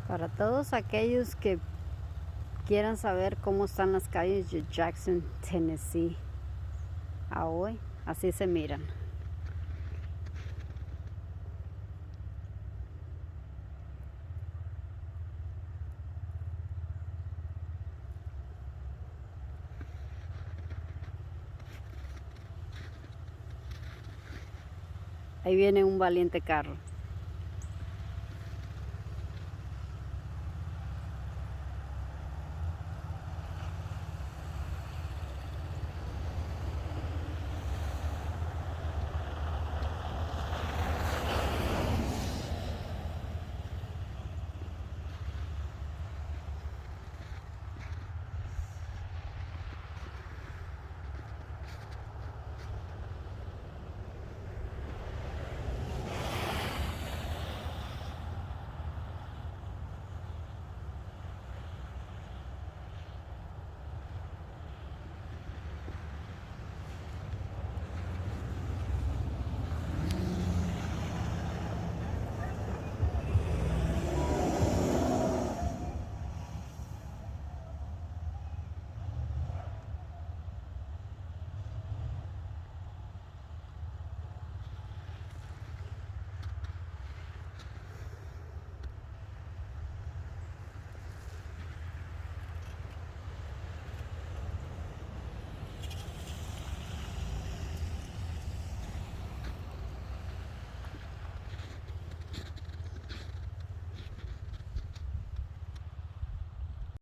Para todos aquellos que quieran saber cómo están las calles de Jackson, Tennessee, a hoy, así se miran. Ahí viene un valiente carro.